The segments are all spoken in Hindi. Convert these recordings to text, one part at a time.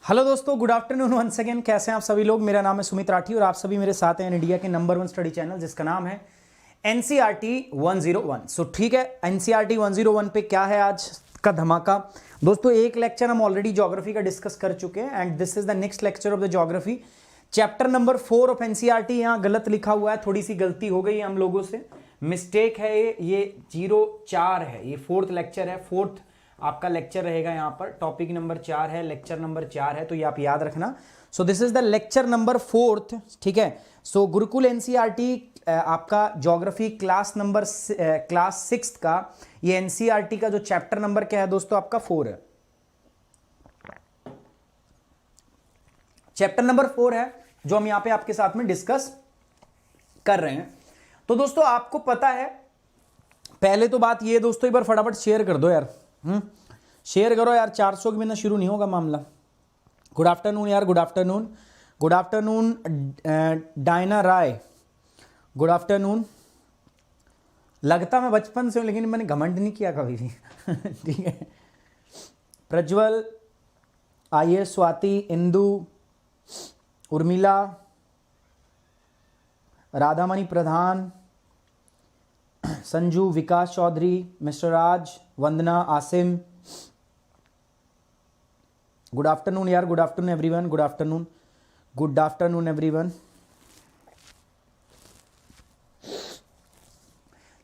हेलो दोस्तों, गुड आफ्टरनून वंस अगेन। कैसे हैं आप सभी लोग। मेरा नाम है सुमित राठी और आप सभी मेरे साथ हैं इंडिया के नंबर 1 स्टडी चैनल जिसका नाम है एनसीईआरटी 101। सो ठीक है, एनसीईआरटी 101 पे क्या है आज का धमाका। दोस्तों एक लेक्चर हम ऑलरेडी ज्योग्राफी का डिस्कस कर चुके हैं and this is the next lecture of the geography. Chapter number 4 of NCERT. यहाँ गलत लिखा हुआ है, थोड़ी सी गलती हो गई है हम लोगों से, मिस्टेक है ये 04 है, ये 4th लेक्चर है। 4th आपका लेक्चर रहेगा यहाँ पर। टॉपिक नंबर 4 है, लेक्चर नंबर 4 है, तो ये आप याद रखना। So this is the lecture number 4th, ठीक है। सो गुरुकुल एनसीईआरटी आपका ज्योग्राफी क्लास 6 का ये एनसीईआरटी का जो चैप्टर नंबर क्या है दोस्तों, आपका 4 है। चैप्टर नंबर 4 है जो हम यहाँ पे आपके साथ में डिस्कस कर रहे हैं। तो दोस्तों आपको पता है, पहले तो बात ये दोस्तों, एक बार फटाफट शेयर कर दो यार, शेयर करो यार, 400 के बिना शुरू नहीं होगा मामला। गुड आफ्टरनून यार, good afternoon, good afternoon Diana Rai, good afternoon. लगता मैं बचपन से हूं लेकिन मैंने घमंड नहीं किया कभी भी ठीक है। प्रज्वल, आइए, Swati, Indu, Urmila, Radhamani Pradhan, Sanju, Vikas Chaudhary, mister Raj, Vandana, Asim, good afternoon यार, good afternoon everyone, good afternoon, good afternoon everyone.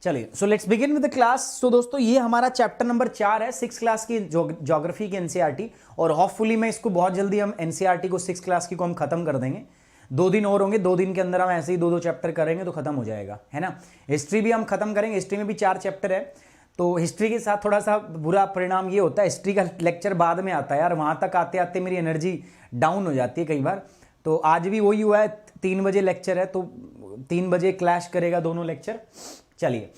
चलिए, so let's begin with the class. So दोस्तों ये हमारा चैप्टर नंबर 4 है 6 क्लास की ज्योग्राफी की एनसीईआरटी, और होपफुली मैं इसको बहुत जल्दी हम एनसीईआरटी को 6 क्लास की को हम खत्म कर देंगे। 2 दिन और होंगे, 2 दिन के अंदर हम ऐसे ही 2-2 चैप्टर करेंगे तो खत्म हो जाएगा, है ना। हिस्ट्री भी हम खत्म करेंगे, हिस्ट्री में भी 4 चैप्टर है। तो हिस्ट्री के साथ थोड़ा सा बुरा परिणाम ये होता है, हिस्ट्री का लेक्चर बाद में आता है यार, वहाँ तक आते आते मेरी एनर्जी डाउन हो जाती है कई बार। तो आज भी वही हुआ है, 3 बजे लेक्चर है तो 3 बजे क्लैश करेगा दोनों लेक्चर। चलिए,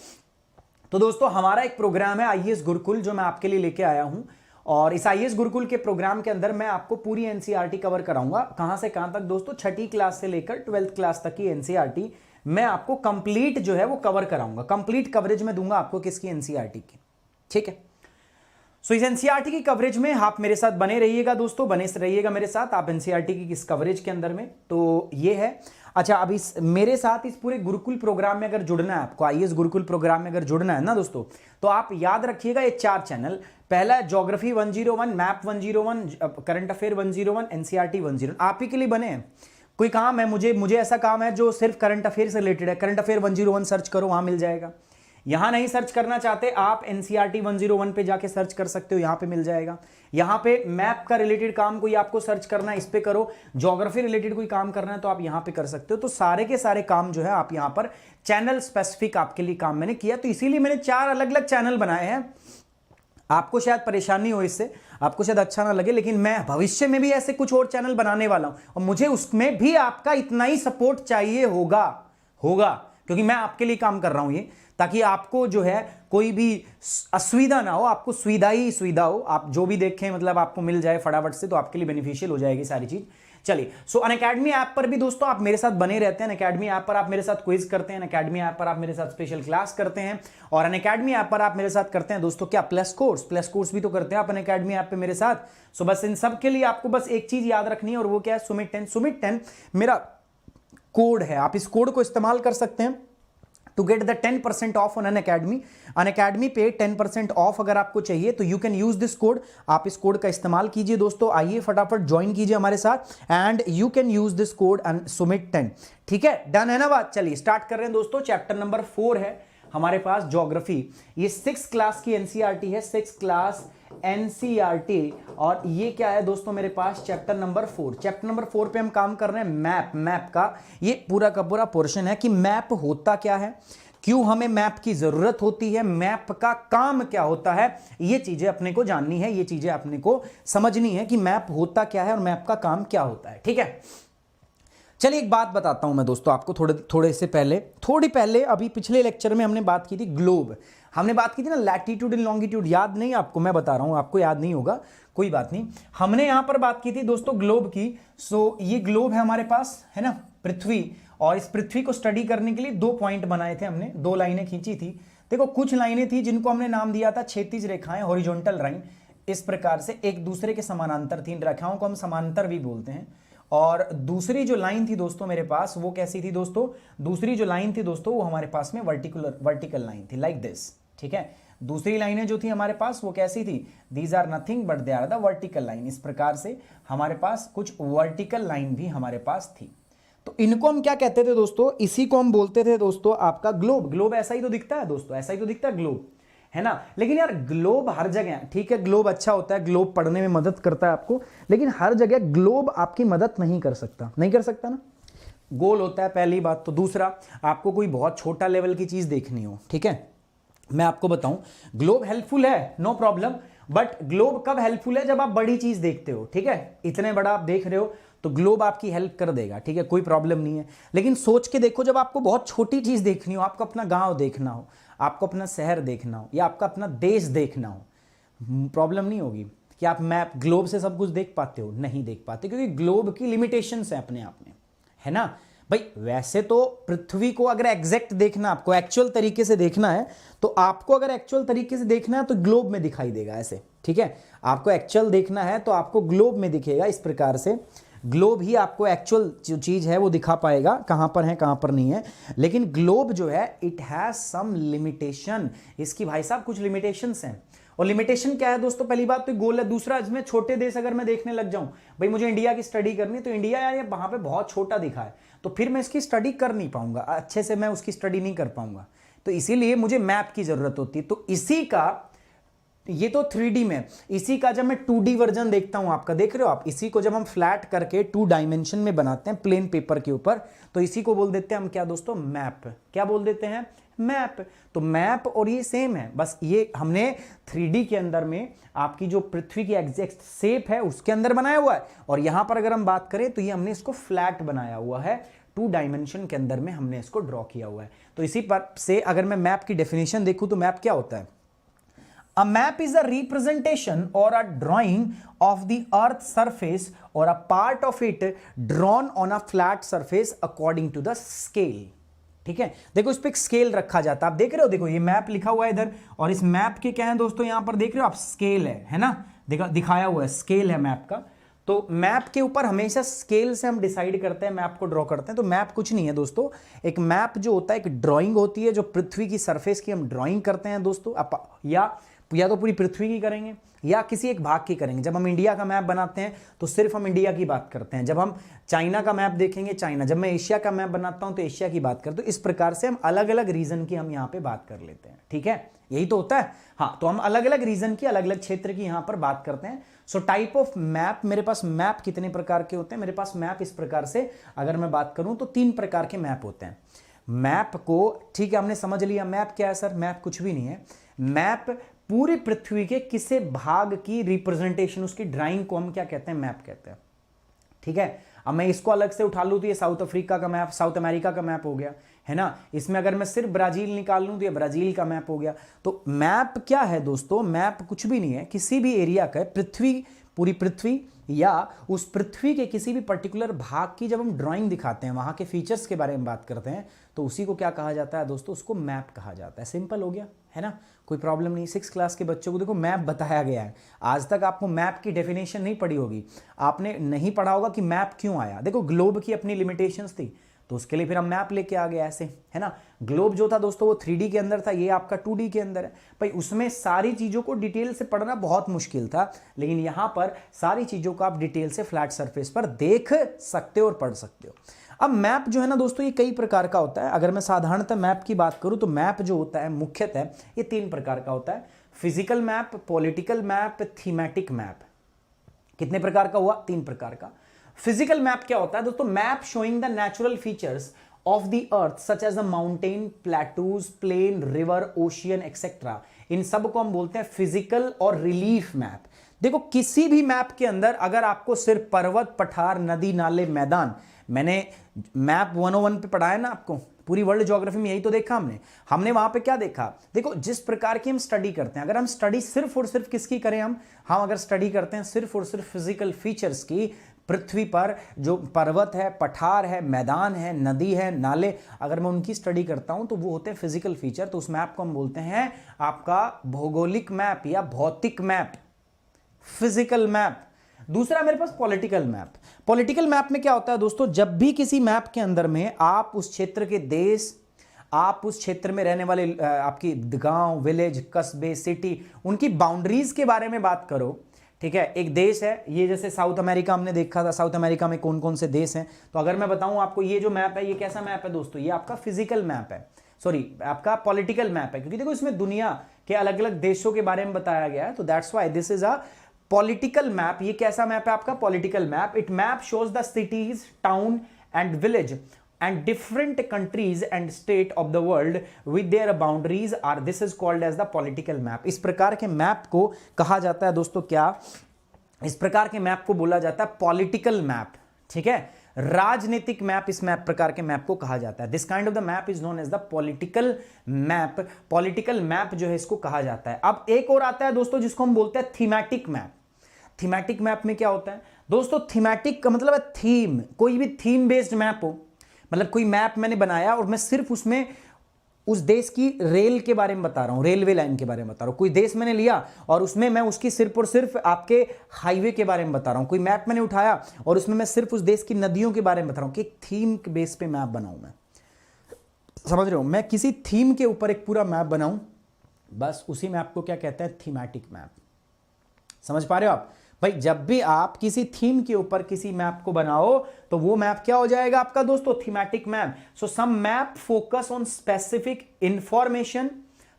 तो दोस्तों हमारा एक प्रोग्राम है आईएएस गुरुकुल जो मैं आपके लिए लेके आया हूँ, और इस आईएएस गुरुकुल के प्रोग्राम के अंदर मैं आपको पूरी एनसीईआरटी कवर कराऊंगा। कहाँ से कहाँ तक दोस्तों, 6ठी क्लास से लेकर 12th क्लास तक की एनसीईआरटी मैं आपको कंप्लीट जो है वो कवर कराऊंगा। कंप्लीट कवरेज में दूंगा आपको किसकी, एनसीईआरटी की, ठीक है। सो इस एनसीईआरटी की कवरेज में आप मेरे साथ बने रहिएगा दोस्तों, बने रहिएगा मेरे साथ आप एनसीईआरटी की इस कवरेज के अंदर में। तो ये है। अच्छा, अब इस मेरे साथ इस पूरे गुरुकुल प्रोग्राम में अगर जुड़ना है आपको, आईएएस गुरुकुल प्रोग्राम में अगर जुड़ना है ना दोस्तों, तो आप याद रखिएगा ये 4 चैनल। पहला है geography 101, map 101, current affair 101, NCERT 101, आप ही के लिए बने हैं। कोई काम है मुझे ऐसा काम है जो सिर्फ करंट अफेयर से रिलेटेड है, करंट अफेयर 101 सर्च करो, वहां मिल जाएगा। यहां नहीं सर्च करना चाहते आप, एनसीईआरटी 101 पे जाके सर्च कर सकते हो, यहां पे मिल जाएगा। यहां पे मैप का रिलेटेड काम कोई आपको सर्च करना है, इस पे करो। ज्योग्राफी रिलेटेड कोई काम करना है तो आप यहां पे कर सकते हो। तो सारे के सारे काम जो है आप यहां पर चैनल स्पेसिफिक आपके लिए काम मैंने किया, तो इसीलिए मैंने 4 अलग अलग चैनल बनाए हैं। आपको शायद परेशानी हो इससे, आपको शायद अच्छा ना लगे, लेकिन मैं भविष्य में भी ऐसे कुछ और चैनल बनाने वाला हूं, और मुझे उसमें भी आपका इतना ही सपोर्ट चाहिए होगा, क्योंकि मैं आपके लिए काम कर रहा हूं ये, ताकि आपको जो है कोई भी असुविधा ना हो, आपको सुविधा ही सुविधा हो। आप जो भी देखें मतलब आपको मिल जाए फटाफट से, तो आपके लिए बेनिफिशियल हो जाएगी सारी चीज। चलिए, सो अनअकैडमी ऐप पर भी दोस्तों आप मेरे साथ बने रहते हैं। अनअकैडमी ऐप पर आप मेरे साथ क्विज करते हैं, अनअकैडमी ऐप पर आप मेरे साथ स्पेशल क्लास करते हैं, और अनअकैडमी ऐप पर आप मेरे साथ करते हैं दोस्तों क्या, प्लस कोर्स भी तो करते हैं आप अनअकैडमी ऐप पे मेरे साथ। सो बस इन सब के लिए आपको बस एक चीज याद रखनी है, और वो क्या है, सुमित 10 मेरा कोड है। आप इस कोड को इस्तेमाल कर सकते हैं to get the 10% off on Unacademy पे 10% ऑफ अगर आपको चाहिए तो you can use this code. आप इस कोड का इस्तेमाल कीजिए दोस्तों। आइए फटाफट ज्वाइन कीजिए हमारे साथ and you can use this code Sumit 10, ठीक है। डन है ना बात। चलिए स्टार्ट कर रहे हैं दोस्तों। चैप्टर नंबर 4 है हमारे पास ज्योग्राफी। ये 6 क्लास की एनसीईआरटी है, 6 क्लास एनसीईआरटी, और ये क्या है दोस्तों मेरे पास, चैप्टर नंबर 4। चैप्टर नंबर 4 पे हम काम कर रहे हैं मैप का। ये पूरा का पूरा पोर्शन है कि मैप होता क्या है, क्यों हमें मैप की जरूरत होती है, मैप का काम क्या होता है, ये चीजें अपने को जाननी है, ये चीजें अपने को समझनी है कि मैप होता क्या है और मैप का काम क्या होता है, ठीक है। चलिए एक बात बताता हूं मैं दोस्तों आपको, थोड़ी पहले अभी पिछले लेक्चर में हमने बात की थी ग्लोब, हमने बात की थी ना लैटिट्यूड एंड लॉन्गिट्यूड, याद नहीं आपको, मैं बता रहा हूं, आपको याद नहीं होगा, कोई बात नहीं। हमने यहां पर बात की थी दोस्तों ग्लोब की। सो ये ग्लोब है हमारे पास, है ना, पृथ्वी, और इस पृथ्वी को स्टडी करने के लिए 2 पॉइंट बनाए थे हमने, 2 लाइनें खींची थी। देखो कुछ लाइनें थी जिनको हमने नाम दिया था क्षैतिज रेखाएं, हॉरिजॉन्टल लाइन, इस प्रकार से एक दूसरे के समानांतर थी, इन रेखाओं को हम समांतर भी बोलते हैं। और दूसरी जो लाइन थी दोस्तों मेरे पास वो कैसी थी दोस्तों, दूसरी जो लाइन थी दोस्तों वो हमारे पास में वर्टिकल लाइन थी, लाइक दिस, ठीक है। दूसरी लाइनें जो थी हमारे पास वो कैसी थी, these are nothing but they are the vertical line. इस प्रकार से हमारे पास कुछ वर्टिकल लाइन भी हमारे पास थी। तो इनको हम क्या कहते थे दोस्तों, इसी को हम बोलते थे दोस्तों आपका ग्लोब। ग्लोब ऐसा ही तो दिखता है दोस्तों, ऐसा ही तो दिखता है ग्लोब, है ना। लेकिन यार ग्लोब हर जगह, ठीक है ग्लोब अच्छा होता है, ग्लोब पढ़ने में मदद करता है आपको, लेकिन हर जगह ग्लोब आपकी मदद नहीं कर सकता, नहीं कर सकता ना। गोल होता है पहली बात तो। दूसरा, आपको कोई बहुत छोटा लेवल की चीज देखनी हो, ठीक है, मैं आपको बताऊं, ग्लोब हेल्पफुल है, नो प्रॉब्लम, बट ग्लोब कब हेल्पफुल है, जब आप बड़ी चीज देखते हो, ठीक है। इतने बड़ा आप देख रहे हो तो ग्लोब आपकी हेल्प कर देगा, ठीक है, कोई प्रॉब्लम नहीं है। लेकिन सोच के देखो, जब आपको बहुत छोटी चीज देखनी हो, आपको अपना गांव देखना हो, आपको अपना शहर देखना हो, या आपका अपना देश देखना हो, प्रॉब्लम नहीं होगी कि आप मैप ग्लोब से सब कुछ देख पाते हो, नहीं देख पाते, क्योंकि ग्लोब की लिमिटेशंस है अपने आप में, है ना भाई। वैसे तो पृथ्वी को अगर एग्जैक्ट देखना, आपको एक्चुअल तरीके से देखना है, तो आपको अगर एक्चुअल तरीके से देखना है तो ग्लोब में दिखाई देगा ऐसे, ठीक है। आपको एक्चुअल देखना है तो आपको ग्लोब में दिखेगा, इस प्रकार से ग्लोब ही आपको एक्चुअल जो चीज है वो दिखा पाएगा, कहां पर है कहां पर नहीं है। लेकिन ग्लोब जो है इट हैज सम लिमिटेशन, इसकी भाई साहब कुछ लिमिटेशंस हैं। और लिमिटेशन क्या है दोस्तों, पहली बात तो गोल है। दूसरा, इसमें छोटे देश अगर मैं देखने लग जाऊं, भाई मुझे इंडिया की स्टडी करनी है, तो इंडिया यार वहां पे बहुत छोटा दिखा है, तो फिर मैं इसकी स्टडी कर नहीं पाऊंगा अच्छे से, मैं उसकी स्टडी नहीं कर पाऊंगा। तो इसीलिए मुझे मैप की जरूरत होती है। तो इसी का, ये तो 3D में, इसी का जब मैं 2D वर्जन देखता हूं, आपका देख रहे हो आप, इसी को जब हम फ्लैट करके 2 डायमेंशन में बनाते हैं प्लेन पेपर के ऊपर, तो इसी को बोल देते हैं हम क्या दोस्तों, मैप। क्या बोल देते हैं, मैप। तो मैप और ये सेम है, बस ये हमने 3D के अंदर में आपकी जो पृथ्वी की एग्जैक्ट शेप है उसके अंदर बनाया हुआ है, और यहां पर अगर हम बात करें तो ये हमने इसको फ्लैट बनाया हुआ है, 2 डायमेंशन के अंदर में हमने इसको ड्रॉ किया हुआ है। तो इसी पर से अगर मैं मैप की डेफिनेशन देखूं तो मैप क्या होता है, A map is a representation or a drawing of the earth surface or a part of it drawn on a flat surface according to the scale। ठीक है, देखो इस पे एक स्केल रखा जाता है, आप देख रहे हो, देखो ये मैप लिखा हुआ है इधर, और इस मैप के क्या है दोस्तों, यहां पर देख रहे हो आप, स्केल है ना, दिखाया हुआ है, स्केल है मैप का। तो मैप के ऊपर हमेशा स्केल से हम डिसाइड करते हैं, मैप को ड्रॉ करते हैं। तो मैप कुछ नहीं है दोस्तों, एक मैप जो होता है एक ड्राइंग होती है, जो पृथ्वी की सरफेस की हम ड्राइंग करते हैं दोस्तों, या तो पूरी पृथ्वी की करेंगे या किसी एक भाग की करेंगे। जब हम इंडिया का मैप बनाते हैं तो सिर्फ हम इंडिया की बात करते हैं, जब हम चाइना का मैप देखेंगे चाइना, जब मैं एशिया का मैप बनाता हूं तो एशिया की बात करते हैं। तो इस प्रकार से हम अलग अलग रीजन की हम यहां पे बात कर लेते हैं, ठीक है, यही तो होता है। हाँ, तो हम अलग अलग रीजन की, अलग अलग क्षेत्र की यहां पर बात करते हैं। सो टाइप ऑफ मैप, मेरे पास मैप कितने प्रकार के होते हैं, मेरे पास मैप इस प्रकार से अगर मैं बात करूं तो 3 प्रकार के मैप होते हैं। मैप को, ठीक है, हमने समझ लिया मैप क्या है सर, मैप कुछ भी नहीं है। मैप पूरी पृथ्वी के किसी भाग की रिप्रेजेंटेशन, उसकी ड्राइंग को हम क्या कहते हैं, मैप कहते हैं, ठीक है। अब मैं इसको अलग से उठा लूं तो ये साउथ अफ्रीका का मैप, साउथ अमेरिका का मैप हो गया, है ना। इसमें अगर मैं सिर्फ ब्राजील निकाल लूं तो ये ब्राजील का मैप हो गया। तो मैप क्या है दोस्तों, मैप कुछ भी नहीं है, किसी भी एरिया का, पृथ्वी, पूरी पृथ्वी या उस पृथ्वी के किसी भी पर्टिकुलर भाग की जब हम ड्राइंग दिखाते हैं, वहां के फीचर्स के बारे में बात करते हैं, तो उसी को क्या कहा जाता है दोस्तों, उसको मैप कहा जाता है। सिंपल हो गया, है ना, कोई प्रॉब्लम नहीं। 6 क्लास के बच्चों को देखो मैप बताया गया है, आज तक आपको मैप की डेफिनेशन नहीं पढ़ी होगी, आपने नहीं पढ़ा होगा कि मैप क्यों आया। देखो ग्लोब की अपनी लिमिटेशंस थी, तो उसके लिए फिर हम मैप लेके आ गए ऐसे, है ना। ग्लोब जो था दोस्तों वो 3D के अंदर था, ये आपका 2D के अंदर है। भाई उसमें सारी चीजों को डिटेल से पढ़ना बहुत मुश्किल था, लेकिन यहां पर सारी चीजों को आप डिटेल से फ्लैट सरफेस पर देख सकते हो और पढ़ सकते हो। अब मैप जो है ना दोस्तों, ये कई प्रकार का होता है। अगर मैं साधारणतः मैप की बात करूं तो मैप जो होता है मुख्यतः ये 3 प्रकार का होता है, physical map, political map, thematic map. कितने प्रकार का हुआ, 3 प्रकार का। फिजिकल मैप क्या होता है दोस्तों, map showing the natural features of the earth such as the mountain, plateaus, plain, river, ocean etcetera, इन सब को हम बोलते हैं फिजिकल और रिलीफ मैप। देखो किसी भी मैप के अंदर अगर आपको सिर्फ पर्वत, पठार, नदी, नाले, मैदान, मैंने मैप 101 पे पढ़ाया ना आपको, पूरी वर्ल्ड ज्योग्राफी में यही तो देखा हमने वहां पे क्या देखा। देखो जिस प्रकार की हम स्टडी करते हैं, अगर हम स्टडी सिर्फ और सिर्फ किसकी करें, हम अगर स्टडी करते हैं सिर्फ और सिर्फ फिजिकल फीचर्स की, पृथ्वी पर जो पर्वत है, पठार है, मैदान है, नदी है, नाले, अगर मैं उनकी स्टडी करता हूं तो वो होते हैं फिजिकल फीचर। तो उस मैप को हम बोलते हैं आपका भौगोलिक मैप या भौतिक मैप। Physical map. दूसरा मेरे पास पॉलिटिकल मैप। पॉलिटिकल मैप में क्या होता है दोस्तों, जब भी किसी मैप के अंदर में आप उस क्षेत्र के देश, आप उस क्षेत्र में रहने वाले आपकी गांव, विलेज, कस्बे, सिटी, उनकी बाउंड्रीज के बारे में बात करो, ठीक है। एक देश है ये, जैसे साउथ अमेरिका हमने देखा था, साउथ अमेरिका में कौन कौन से देश हैं, तो अगर मैं बताऊं आपको ये जो मैप है ये कैसा मैप है दोस्तों, ये आपका फिजिकल मैप है, सॉरी आपका पॉलिटिकल मैप है, क्योंकि देखो इसमें दुनिया के अलग अलग देशों के बारे में बताया गया है, तो that's why this is a political map. ये कैसा मैप है आपका, political map. It map shows the cities, town and village and different countries and state of the world with their boundaries are, this is called as the political map। इस प्रकार के मैप को कहा जाता है दोस्तों क्या, इस प्रकार के मैप को बोला जाता है पॉलिटिकल मैप, ठीक है। राजनीतिक मैप इस मैप प्रकार के मैप को कहा जाता है। This kind of the map is known as the political map. Political map जो है इसको कहा जाता है। अब एक और आता है दोस्तों जिसको हम बोलते हैं थीमैटिक मैप। थीमैटिक मैप में क्या होता है दोस्तों, थीमैटिक का मतलब है थीम, कोई भी थीम बेस्ड मैप हो, मतलब कोई मैप मैंने बनाया और मैं सिर्फ उसमें उस देश की रेल के बारे में बता रहा हूं, रेलवे लाइन के बारे में बता रहा हूं। कोई देश मैंने लिया और उसमें मैं उसकी सिर्फ और सिर्फ आपके हाईवे के बारे में बता रहा हूं। कोई मैप मैंने उठाया और उसमें मैं सिर्फ उस देश की नदियों के बारे में बता रहा हूं कि एक थीम के बेस पे मैप बनाऊं। मैं समझ रहे हो, मैं किसी थीम के ऊपर एक पूरा मैप बनाऊं, बस उसी मैप को क्या कहते हैं, थीमैटिक मैप। समझ पा रहे हो आप भाई, जब भी आप किसी थीम के ऊपर किसी मैप को बनाओ तो वो मैप क्या हो जाएगा आपका दोस्तों, thematic map. So some map focus on specific information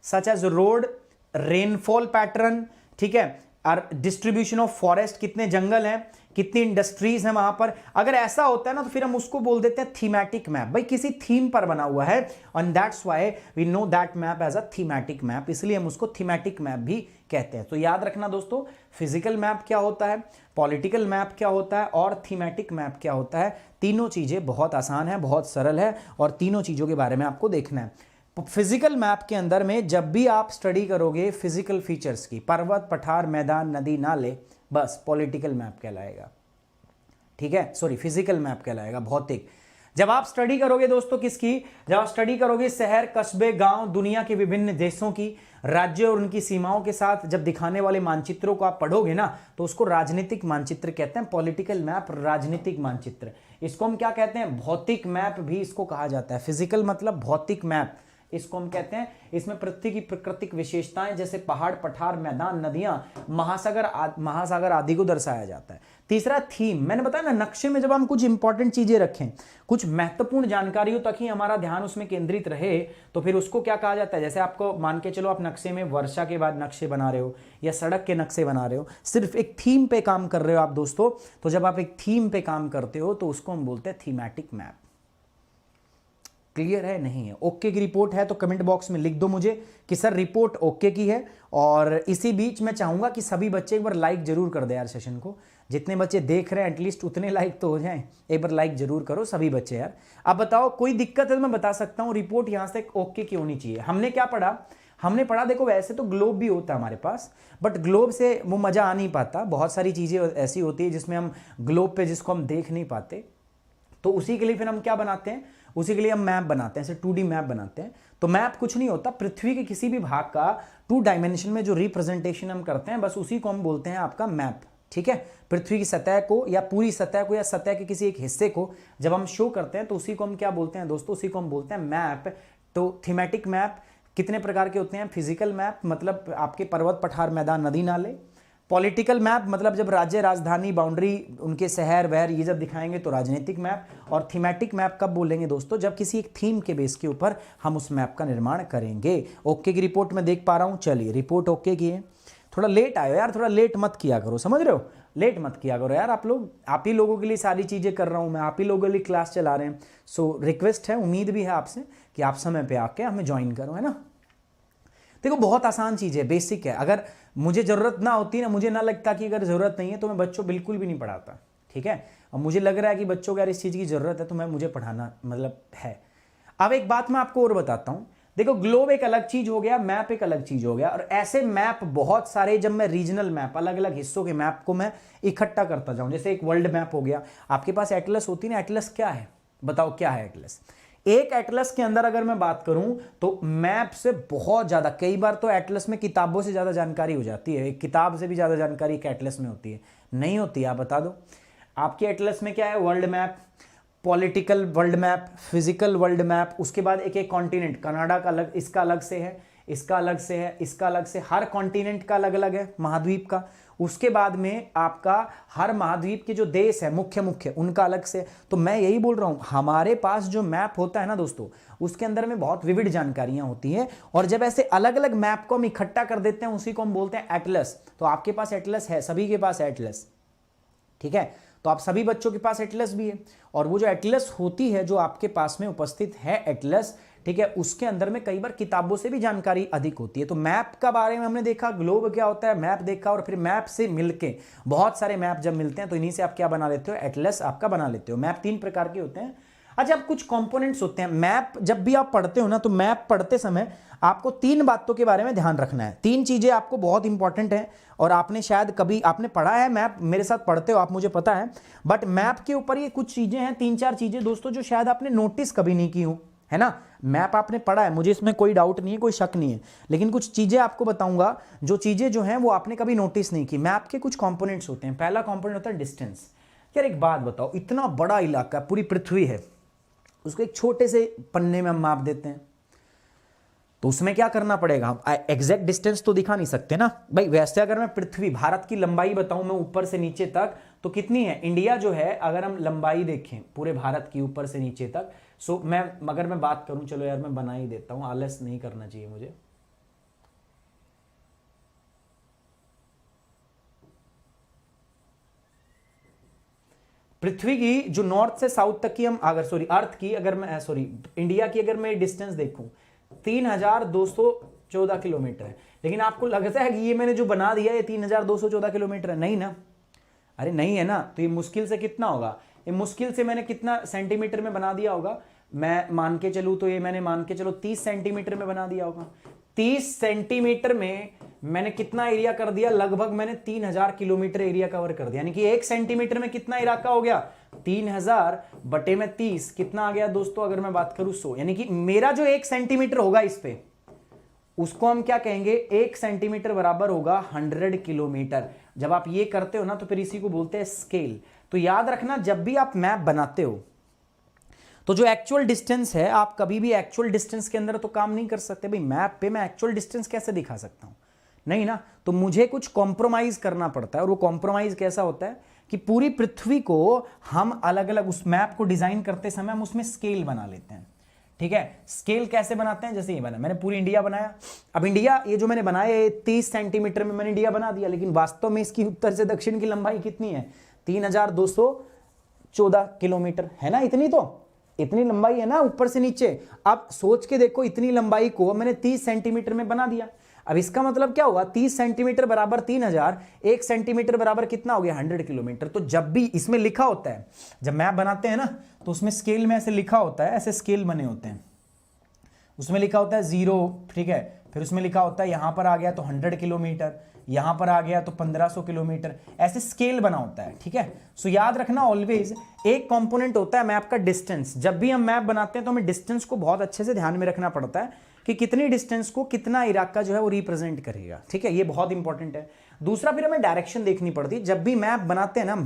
such as road, rainfall pattern, ठीक है, और डिस्ट्रीब्यूशन ऑफ फॉरेस्ट, कितने जंगल हैं, कितनी इंडस्ट्रीज हैं वहां पर। अगर ऐसा होता है ना तो फिर हम उसको बोल देते हैं थीमैटिक मैप। भाई किसी थीम पर बना हुआ है, and that's why we know that map as a thematic map, इसलिए हम उसको थीमैटिक मैप भी कहते हैं। तो याद रखना दोस्तों, फिजिकल मैप क्या होता है, पॉलिटिकल मैप क्या होता है और थीमैटिक मैप क्या होता है। तीनों चीजें बहुत आसान है, बहुत सरल है, और तीनों चीजों के बारे में आपको देखना है। फिजिकल मैप के अंदर में जब भी आप स्टडी करोगे फिजिकल फीचर्स की, पर्वत, पठार, मैदान, नदी, नाले, बस पॉलिटिकल मैप कहलाएगा, ठीक है, सॉरी फिजिकल मैप कहलाएगा, भौतिक। जब आप स्टडी करोगे दोस्तों किसकी, जब आप स्टडी करोगे शहर, कस्बे, गांव, दुनिया के विभिन्न देशों की, राज्यों और उनकी सीमाओं के साथ जब दिखाने वाले मानचित्रों को आप पढ़ोगे ना, तो उसको राजनीतिक मानचित्र कहते हैं। पॉलिटिकल मैप राजनीतिक मानचित्र, इसको हम क्या कहते हैं, भौतिक मैप भी इसको कहा जाता है। फिजिकल मतलब भौतिक मैप, इसको हम कहते हैं। इसमें पृथ्वी की प्राकृतिक विशेषताएं जैसे पहाड़, पठार, मैदान, नदियां, महासागर आदि को दर्शाया जाता है। तीसरा थीम, मैंने बताया ना, नक्शे में जब हम कुछ इंपॉर्टेंट चीजें रखें, कुछ महत्वपूर्ण जानकारियों तक ही हमारा ध्यान उसमें केंद्रित रहे, तो फिर उसको क्या कहा जाता है। जैसे आपको मान के चलो, आप नक्शे में वर्षा के बाद नक्शे बना रहे हो या सड़क के नक्शे बना रहे हो, सिर्फ एक थीम पे काम कर रहे हो आप दोस्तों, तो जब आप एक थीम पे काम करते हो तो उसको हम बोलते हैं थीमैटिक मैप। क्लियर है, नहीं है? ओके की रिपोर्ट है तो कमेंट बॉक्स में लिख दो मुझे कि सर रिपोर्ट ओके की है। और इसी बीच मैं चाहूंगा कि सभी बच्चे एक बार लाइक जरूर कर दे यार सेशन को। जितने बच्चे देख रहे हैं एटलीस्ट उतने लाइक तो हो जाएं, एक बार लाइक जरूर करो सभी बच्चे यार। अब बताओ कोई दिक्कत है तो मैं बता सकता हूँ, रिपोर्ट यहां से ओके की होनी चाहिए। हमने क्या पढ़ा, हमने पढ़ा देखो वैसे तो ग्लोब भी होता है हमारे पास, बट ग्लोब से वो मजा आ नहीं पाता। बहुत सारी चीजें ऐसी होती है जिसमें हम ग्लोब पे जिसको हम देख नहीं पाते, तो उसी के लिए फिर हम क्या बनाते हैं, उसी के लिए हम मैप बनाते हैं, ऐसे 2D मैप बनाते हैं। तो मैप कुछ नहीं होता, पृथ्वी के किसी भी भाग का 2 डायमेंशन में जो रिप्रेजेंटेशन हम करते हैं, बस उसी को हम बोलते हैं आपका मैप, ठीक है। पृथ्वी की सतह को या पूरी सतह को या सतह के किसी एक हिस्से को जब हम शो करते हैं तो उसी को हम क्या बोलते हैं दोस्तों, उसी को हम बोलते हैं मैप। तो थीमेटिक मैप कितने प्रकार के होते हैं, फिजिकल मैप मतलब आपके पर्वत, पठार, मैदान, नदी, नाले। पॉलिटिकल मैप मतलब जब राज्य, राजधानी, बाउंड्री, उनके शहर वहर ये जब दिखाएंगे तो राजनीतिक मैप। और थीमेटिक मैप कब बोलेंगे दोस्तों, जब किसी एक थीम के बेस के ऊपर हम उस मैप का निर्माण करेंगे। ओके की रिपोर्ट में देख पा रहा हूँ, चलिए रिपोर्ट ओके की है। थोड़ा लेट आयो यार, थोड़ा लेट मत किया करो, समझ रहे हो, लेट मत किया करो यार आप लोग। आप ही लोगों के लिए सारी चीज़ें कर रहा हूँ मैं, आप ही लोगों के लिए क्लास चला रहे हैं। सो रिक्वेस्ट है, उम्मीद भी है आपसे कि आप समय पे आके हमें ज्वाइन करो, है ना। देखो बहुत आसान चीज़ है, बेसिक है। अगर मुझे ज़रूरत ना होती ना, मुझे ना लगता कि अगर ज़रूरत नहीं है तो मैं बच्चों बिल्कुल भी नहीं पढ़ाता, ठीक है। और मुझे लग रहा है कि बच्चों को यार इस चीज़ की ज़रूरत है तो मुझे पढ़ाना मतलब है। अब एक बात मैं आपको और बताता हूँ, देखो ग्लोब एक अलग चीज़ हो गया, मैप एक अलग चीज़ हो गया, और ऐसे मैप बहुत सारे, जब मैं रीजनल मैप, अलग अलग हिस्सों के मैप को मैं इकट्ठा करता जाऊँ, जैसे एक वर्ल्ड मैप हो गया, आपके पास एटलस होती है ना, एटलस क्या है बताओ, क्या है एटलस। एक एटलस के अंदर अगर मैं बात करूं तो मैप से बहुत ज्यादा, कई बार तो एटलस में किताबों से ज्यादा जानकारी हो जाती है, एक किताब से भी ज्यादा जानकारी एक एटलस में होती है। नहीं होती, आप बता दो। आपके एटलस में क्या है? World map, political world map, physical world map, उसके बाद एक एक कॉन्टिनेंट, कनाडा का अलग, इसका अलग से है, इसका अलग से है, इसका अलग से, हर कॉन्टिनेंट का अलग अलग है, महाद्वीप का। उसके बाद में आपका हर महाद्वीप के जो देश है मुख्य मुख्य, उनका अलग से। तो मैं यही बोल रहा हूं, हमारे पास जो मैप होता है ना दोस्तों, उसके अंदर में बहुत विविध जानकारियां होती हैं, और जब ऐसे अलग अलग मैप को हम इकट्ठा कर देते हैं, उसी को हम बोलते हैं एटलस। तो आपके पास एटलस है, सभी के पास एटलस, ठीक है। तो आप सभी बच्चों के पास एटलस भी है, और वो जो एटलस होती है, जो आपके पास में उपस्थित है एटलस, ठीक है, उसके अंदर में कई बार किताबों से भी जानकारी अधिक होती है। तो मैप का बारे में हमने देखा, ग्लोब क्या होता है, मैप देखा, और फिर मैप से मिलके बहुत सारे मैप जब मिलते हैं तो इन्हीं से आप क्या बना लेते हो? एटलस आपका बना लेते हो। मैप 3 प्रकार के होते हैं। अच्छा, अब कुछ कंपोनेंट्स होते हैं मैप। जब भी आप पढ़ते हो ना, तो मैप पढ़ते समय आपको 3 बातों के बारे में ध्यान रखना है। 3 चीजें आपको बहुत इंपॉर्टेंट है, और आपने शायद कभी आपने पढ़ा है मैप, मेरे साथ पढ़ते हो आप, मुझे पता है, बट मैप के ऊपर ये कुछ चीजें हैं, 3-4 चीजें दोस्तों, जो शायद आपने नोटिस कभी नहीं की हो, है ना। मैप आपने पढ़ा है, मुझे इसमें कोई डाउट नहीं है, कोई शक नहीं है, लेकिन कुछ चीजें आपको बताऊंगा, जो चीजें जो हैं वो आपने कभी नोटिस नहीं की। मैप के कुछ कंपोनेंट्स होते हैं। पहला कंपोनेंट होता है डिस्टेंस। यार एक बात बताओ, इतना बड़ा इलाका पूरी पृथ्वी है, उसको एक छोटे से पन्ने में हम माप देते हैं, तो उसमें क्या करना पड़ेगा? हम एग्जैक्ट डिस्टेंस तो दिखा नहीं सकते ना भाई। वैसे अगर मैं पृथ्वी, भारत की लंबाई बताऊं मैं ऊपर से नीचे तक, तो कितनी है? इंडिया जो है, अगर हम लंबाई देखें पूरे भारत की ऊपर से नीचे तक, सो अगर मैं बात करूं, चलो यार मैं बना ही देता हूं, आलस नहीं करना चाहिए मुझे। पृथ्वी की जो नॉर्थ से साउथ तक की हम अगर अर्थ की अगर मैं इंडिया की अगर मैं डिस्टेंस देखूं, 3214 किलोमीटर है। लेकिन आपको लगता है कि ये मैंने जो बना दिया ये 3214 किलोमीटर है? नहीं ना, अरे नहीं है ना। तो ये मुश्किल से कितना होगा? ये मुश्किल से मैंने कितना सेंटीमीटर में बना दिया होगा? मैं मान के चलूं तो ये मैंने मान के चलो 30 सेंटीमीटर में बना दिया होगा। 30 सेंटीमीटर में मैंने कितना एरिया कर दिया? लगभग मैंने 3000 किलोमीटर एरिया कवर कर दिया। यानी कि 1 सेंटीमीटर में कितना इलाका हो गया? 3000 बटे में 30 कितना आ गया दोस्तों? अगर मैं बात करूं 100, यानी कि मेरा जो 1 सेंटीमीटर होगा इस पे, उसको हम क्या कहेंगे? 1 सेंटीमीटर बराबर होगा 100 किलोमीटर। जब आप ये करते हो ना, तो फिर इसी को बोलते हैं स्केल। तो याद रखना, जब भी आप मैप बनाते हो, तो जो एक्चुअल डिस्टेंस है, आप कभी भी एक्चुअल डिस्टेंस के अंदर तो काम नहीं कर सकते। भाई मैप पे मैं एक्चुअल डिस्टेंस कैसे दिखा सकता हूं? नहीं ना। तो मुझे कुछ कॉम्प्रोमाइज करना पड़ता है, और वो कॉम्प्रोमाइज कैसा होता है कि पूरी पृथ्वी को हम अलग अलग, उस मैप को डिजाइन करते समय हम उसमें स्केल बना लेते हैं। ठीक है, स्केल कैसे बनाते हैं? जैसे ये बना, मैंने पूरी इंडिया बनाया। अब इंडिया ये जो मैंने बनाया 30 सेंटीमीटर में मैंने इंडिया बना दिया, लेकिन वास्तव में इसकी उत्तर से दक्षिण की लंबाई कितनी है? 3214 किलोमीटर है ना। इतनी लंबाई है ना ऊपर से नीचे। अब सोच के देखो, इतनी लंबाई को मैंने 30 सेंटीमीटर में बना दिया। अब इसका मतलब क्या हुआ? 30 सेंटीमीटर बराबर 3000, 1 सेंटीमीटर बराबर कितना हो गया? 100 किलोमीटर। तो जब भी इसमें लिखा होता है, जब मैप बनाते हैं ना, तो उसमें स्केल में ऐसे लिखा होता है, ऐसे स्केल बने होते हैं, उसमें लिखा होता है 0, ठीक है, फिर उसमें लिखा होता है यहां पर आ गया तो 100 किलोमीटर, यहां पर आ गया तो 1500 किलोमीटर, ऐसे स्केल बना होता है। ठीक है, सो याद रखना ऑलवेज एक कंपोनेंट होता है मैप का डिस्टेंस। जब भी हम मैप बनाते हैं तो हमें डिस्टेंस को बहुत अच्छे से ध्यान में रखना पड़ता है कि कितनी डिस्टेंस को कितना इलाका जो है वो रिप्रेजेंट करेगा। ठीक है, ये बहुत इंपॉर्टेंट है। दूसरा, फिर हमें डायरेक्शन देखनी पड़ती है। जब भी मैप बनाते हैं ना,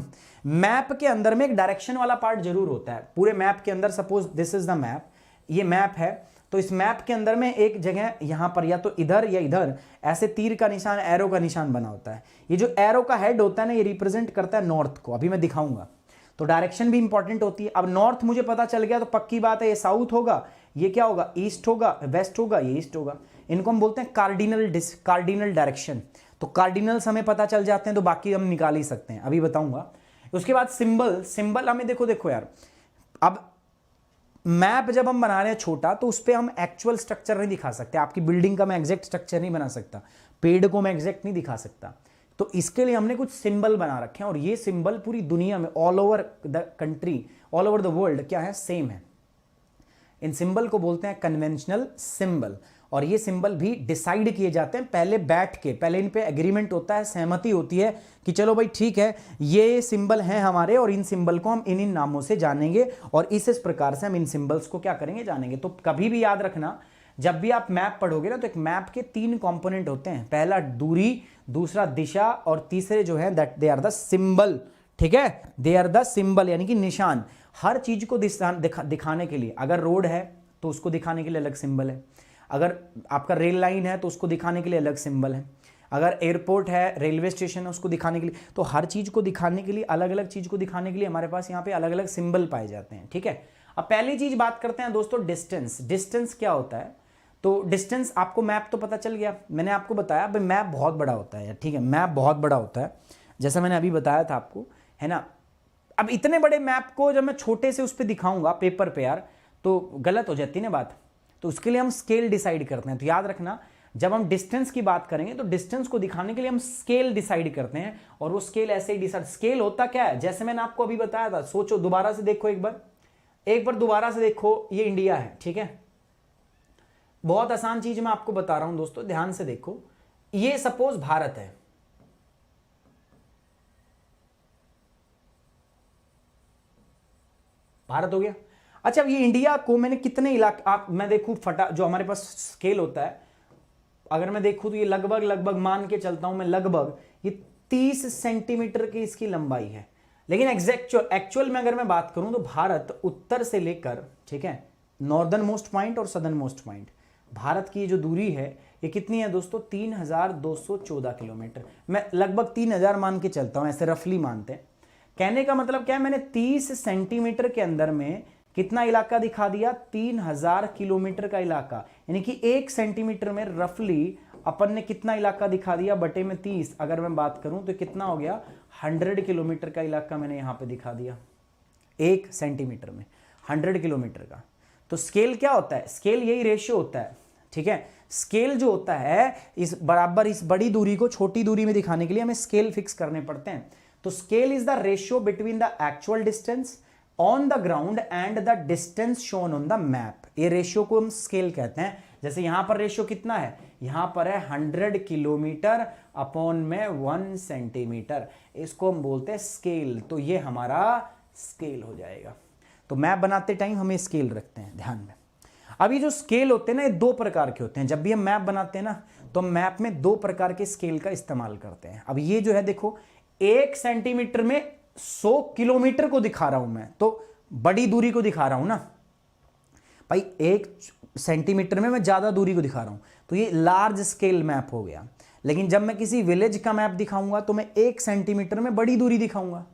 मैप के अंदर में एक डायरेक्शन वाला पार्ट जरूर होता है। पूरे मैप के अंदर, suppose this is the map, ये मैप है, तो इस मैप के अंदर में एक जगह यहां पर या तो इधर या इधर ऐसे तीर का निशान, एरो का निशान बना होता है। ये जो एरो का हेड होता है ना, ये रिप्रेजेंट करता है नॉर्थ को। अभी मैं दिखाऊंगा। तो डायरेक्शन भी इंपॉर्टेंट होती है। अब नॉर्थ मुझे पता चल गया तो पक्की बात है ये साउथ होगा, ये क्या होगा? ईस्ट होगा, वेस्ट होगा, ये ईस्ट होगा। इनको हम बोलते हैं कार्डिनल डायरेक्शन। तो कार्डिनल्स हमें पता चल जाते हैं तो बाकी हम निकाल ही सकते हैं, अभी बताऊंगा। उसके बाद सिंबल हमें देखो यार, अब मैप जब हम बना रहे हैं छोटा, तो उस पर हम एक्चुअल स्ट्रक्चर नहीं दिखा सकते। आपकी बिल्डिंग का मैं एग्जैक्ट स्ट्रक्चर नहीं बना सकता, पेड़ को मैं एग्जैक्ट नहीं दिखा सकता। तो इसके लिए हमने कुछ सिंबल बना रखे हैं, और ये सिंबल पूरी दुनिया में, all over the country, all over the world क्या है? सेम है। इन सिंबल को बोलते हैं कन्वेंशनल सिंबल। और ये सिंबल भी डिसाइड किए जाते हैं पहले बैठ के, पहले इन पे एग्रीमेंट होता है, सहमति होती है कि चलो भाई ठीक है ये सिंबल हैं हमारे और इन सिंबल को हम इन इन नामों से जानेंगे और इस प्रकार से हम इन सिंबल्स को क्या करेंगे, जानेंगे। तो कभी भी याद रखना जब भी आप मैप पढ़ोगे ना तो एक मैप के 3 कंपोनेंट होते हैं, पहला दूरी, दूसरा दिशा और तीसरे जो है that they are the symbol. ठीक है, दे आर द सिंबल यानी कि निशान। हर चीज को दिखाने के लिए, अगर रोड है तो उसको दिखाने के लिए अलग सिंबल है, अगर आपका रेल लाइन है तो उसको दिखाने के लिए अलग सिंबल है, अगर एयरपोर्ट है, रेलवे स्टेशन है, उसको दिखाने के लिए, तो हर चीज को दिखाने के लिए, अलग अलग चीज को दिखाने के लिए हमारे पास यहाँ पे अलग अलग सिंबल पाए जाते हैं। ठीक है, अब पहली चीज बात करते हैं दोस्तों डिस्टेंस। डिस्टेंस क्या होता है? तो डिस्टेंस आपको मैप तो पता चल गया, मैंने आपको बताया भाई मैप बहुत बड़ा होता है। ठीक है, मैप बहुत बड़ा होता है जैसा मैंने अभी बताया था आपको, है ना। अब इतने बड़े मैप को जब मैं छोटे से उस पर दिखाऊंगा पेपर पे यार तो गलत हो जाती है ना बात। तो उसके लिए हम स्केल डिसाइड करते हैं। तो याद रखना जब हम डिस्टेंस की बात करेंगे तो डिस्टेंस को दिखाने के लिए हम स्केल डिसाइड करते हैं और वो स्केल ऐसे ही डिसाइड, स्केल होता क्या है जैसे मैंने आपको अभी बताया था। सोचो, दोबारा से देखो, एक बार दोबारा से देखो, ये इंडिया है। ठीक है, बहुत आसान चीज मैं आपको बता रहा हूं दोस्तों, ध्यान से देखो। ये सपोज भारत है, भारत हो गया। अच्छा, अब ये इंडिया को मैंने कितने इलाके, आप मैं देखूं फटा जो हमारे पास स्केल होता है, अगर मैं देखूं तो ये लगभग मान के चलता हूं मैं, लगभग ये 30 सेंटीमीटर की इसकी लंबाई है। लेकिन एक्चुअल में अगर मैं बात करूं तो भारत उत्तर से लेकर, ठीक है, नॉर्दर्न मोस्ट पॉइंट और सदर्न मोस्ट पॉइंट, भारत की जो दूरी है ये कितनी है दोस्तों? 3214 किलोमीटर। मैं लगभग 3000 मान के चलता हूं, ऐसे रफली मानते हैं। कहने का मतलब क्या है, मैंने 30 सेंटीमीटर के अंदर में कितना इलाका दिखा दिया? 3000 किलोमीटर का इलाका, यानी कि 1 सेंटीमीटर में रफली अपन ने कितना इलाका दिखा दिया? बटे में 30 अगर मैं बात करूं तो कितना हो गया? 100 किलोमीटर का इलाका मैंने यहां पे दिखा दिया 1 सेंटीमीटर में, 100 किलोमीटर का। तो स्केल क्या होता है? स्केल यही रेशियो होता है। ठीक है, स्केल जो होता है इस बराबर इस बड़ी दूरी को छोटी दूरी में दिखाने के लिए हमें स्केल फिक्स करने पड़ते हैं। तो scale is the ratio between the actual distance on the ground and the distance shown on the map. ये रेशियो को हम स्केल कहते हैं। जैसे यहां पर रेशियो कितना है? यहां पर है 100 किलोमीटर अपॉन में 1 सेंटीमीटर, इसको हम बोलते हैं स्केल। तो ये हमारा स्केल हो जाएगा। तो मैप बनाते टाइम हमें स्केल रखते हैं ध्यान में। अब ये जो स्केल होते हैं ना, ये 2 प्रकार के होते हैं। जब भी हम मैप बनाते हैं ना तो मैप में 2 प्रकार के स्केल का इस्तेमाल करते हैं। अब ये जो है देखो, 1 सेंटीमीटर में 100 किलोमीटर को दिखा रहा हूं मैं, तो बड़ी दूरी को दिखा रहा हूं ना भाई। 1 सेंटीमीटर में मैं ज्यादा दूरी को दिखा रहा हूं, तो ये लार्ज स्केल मैप हो गया। लेकिन जब मैं किसी विलेज का मैप दिखाऊंगा तो मैं 1 सेंटीमीटर में बड़ी दूरी दिखाऊंगा,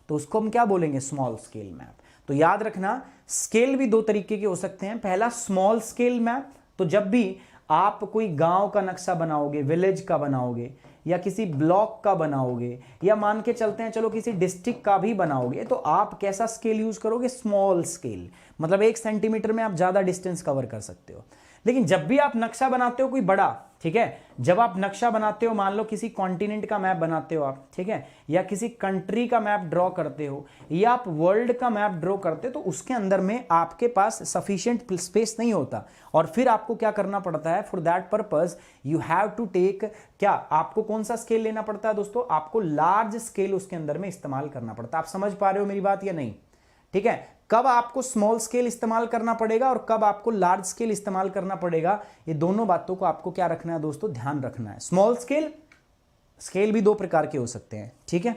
तो उसको हम क्या बोलेंगे? Small scale map. तो याद रखना स्केल भी 2 तरीके के हो सकते हैं। पहला स्मॉल स्केल मैप, तो जब भी आप कोई गांव का नक्शा बनाओगे, विलेज का बनाओगे या किसी ब्लॉक का बनाओगे या मान के चलते हैं चलो किसी डिस्ट्रिक्ट का भी बनाओगे, तो आप कैसा स्केल यूज करोगे? Small scale. मतलब 1 सेंटीमीटर में आप ज्यादा डिस्टेंस कवर कर सकते हो। लेकिन जब भी आप नक्शा बनाते हो कोई बड़ा, ठीक है, जब आप नक्शा बनाते हो, मान लो किसी कॉन्टिनेंट का मैप बनाते हो आप, ठीक है, या किसी कंट्री का मैप ड्रॉ करते हो या आप वर्ल्ड का मैप ड्रॉ करते हो, तो उसके अंदर में आपके पास सफिशिएंट स्पेस नहीं होता और फिर आपको क्या करना पड़ता है? For that purpose you have to take, क्या आपको कौन सा स्केल लेना पड़ता है दोस्तों? आपको लार्ज स्केल उसके अंदर में इस्तेमाल करना पड़ता है। आप समझ पा रहे हो मेरी बात या नहीं? ठीक है, कब आपको स्मॉल स्केल इस्तेमाल करना पड़ेगा और कब आपको लार्ज स्केल इस्तेमाल करना पड़ेगा, ये दोनों बातों को आपको क्या रखना है दोस्तों? ध्यान रखना है। स्मॉल स्केल भी 2 प्रकार के हो सकते हैं। ठीक है,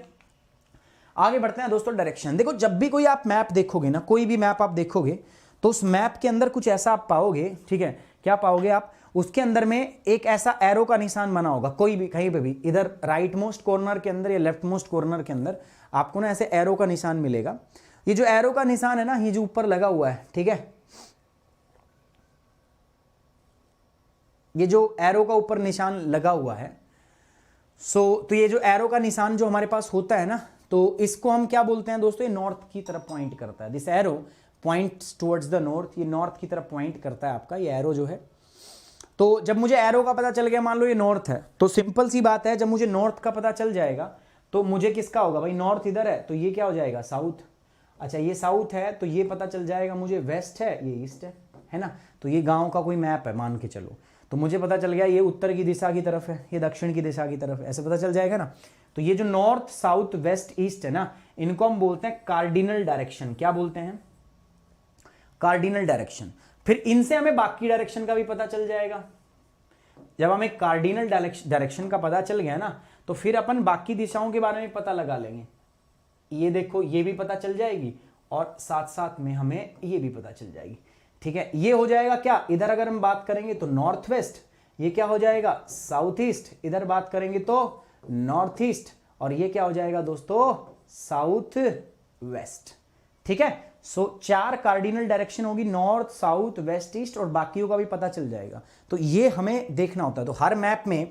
आगे बढ़ते हैं दोस्तों। डायरेक्शन देखो, जब भी कोई आप मैप देखोगे ना, कोई भी मैप आप देखोगे तो उस मैप के अंदर कुछ ऐसा आप पाओगे, ठीक है, क्या पाओगे आप? उसके अंदर में एक ऐसा एरो का निशान बना होगा, कोई भी कहीं पे भी, इधर राइट मोस्ट कॉर्नर के अंदर या लेफ्ट मोस्ट कॉर्नर के अंदर आपको ना ऐसे एरो का निशान मिलेगा। ये जो एरो का निशान है ना, ये जो ऊपर लगा हुआ है, ठीक है, ये जो एरो का ऊपर निशान लगा हुआ है, तो ये जो एरो का निशान जो हमारे पास होता है ना, तो इसको हम क्या बोलते हैं दोस्तों? ये नॉर्थ की तरफ पॉइंट करता है। This arrow points towards the north, ये नॉर्थ की तरफ पॉइंट करता है आपका ये एरो जो है। तो जब मुझे एरो का पता चल गया, मान लो ये नॉर्थ है, तो सिंपल सी बात है, जब मुझे नॉर्थ का पता चल जाएगा तो मुझे किसका होगा भाई? नॉर्थ इधर है तो ये क्या हो जाएगा? साउथ। अच्छा, ये साउथ है तो ये पता चल जाएगा मुझे वेस्ट है, ये ईस्ट है ना। तो ये गांव का कोई मैप है मान के चलो, तो तो मुझे पता चल गया ये उत्तर की दिशा की तरफ है, ये दक्षिण की दिशा की तरफ, ऐसे पता चल जाएगा ना। तो ये जो नॉर्थ साउथ वेस्ट ईस्ट है ना, इनको हम बोलते हैं कार्डिनल डायरेक्शन। क्या बोलते हैं? Cardinal direction. फिर इनसे हमें बाकी डायरेक्शन का भी पता चल जाएगा। जब हमें कार्डिनल डायरेक्शन का पता चल गया ना, तो फिर अपन बाकी दिशाओं के बारे में पता लगा लेंगे। ये देखो, ये भी पता चल जाएगी और साथ साथ में हमें ये भी पता चल जाएगी। ठीक है, ये हो जाएगा क्या, इधर अगर हम बात करेंगे तो नॉर्थ वेस्ट, ये क्या हो जाएगा साउथ ईस्ट, इधर बात करेंगे तो नॉर्थ ईस्ट, और ये क्या हो जाएगा दोस्तों साउथ वेस्ट। ठीक है, सो 4 कार्डिनल डायरेक्शन होगी, नॉर्थ साउथ वेस्ट ईस्ट, और बाकियों का भी पता चल जाएगा। तो ये हमें देखना होता है। तो हर मैप में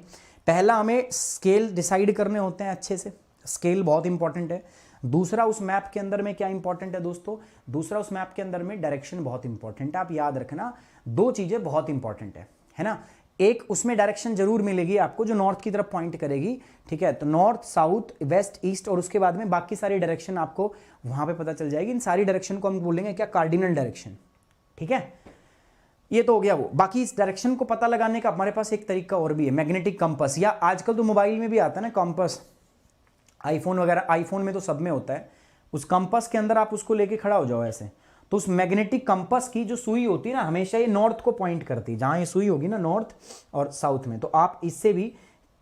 पहला हमें स्केल डिसाइड करने होते हैं अच्छे से, स्केल बहुत इंपॉर्टेंट है। दूसरा उस मैप के अंदर में क्या इंपॉर्टेंट है दोस्तों, दूसरा उस मैप के अंदर में डायरेक्शन बहुत इंपॉर्टेंट है। आप याद रखना 2 चीजें बहुत इंपॉर्टेंट है ना। एक उसमें डायरेक्शन जरूर मिलेगी आपको जो नॉर्थ की तरफ पॉइंट करेगी। ठीक है, तो नॉर्थ साउथ वेस्ट ईस्ट, और उसके बाद में बाकी सारी डायरेक्शन आपको वहां पे पता चल जाएगी। इन सारी डायरेक्शन को हम बोलेंगे क्या, कार्डिनल डायरेक्शन। ठीक है, ये तो हो गया वो। बाकी इस डायरेक्शन को पता लगाने का हमारे पास एक तरीका और भी है, मैग्नेटिक कंपास, या आजकल तो मोबाइल में भी आता है ना कंपास, आईफोन वगैरह, आईफोन में तो सब में होता है। उस कंपास के अंदर आप उसको लेके खड़ा हो जाओ ऐसे, तो उस मैग्नेटिक कंपास की जो सुई होती है ना, हमेशा ये नॉर्थ को पॉइंट करती है, जहां ये सुई होगी ना नॉर्थ और साउथ में। तो आप इससे भी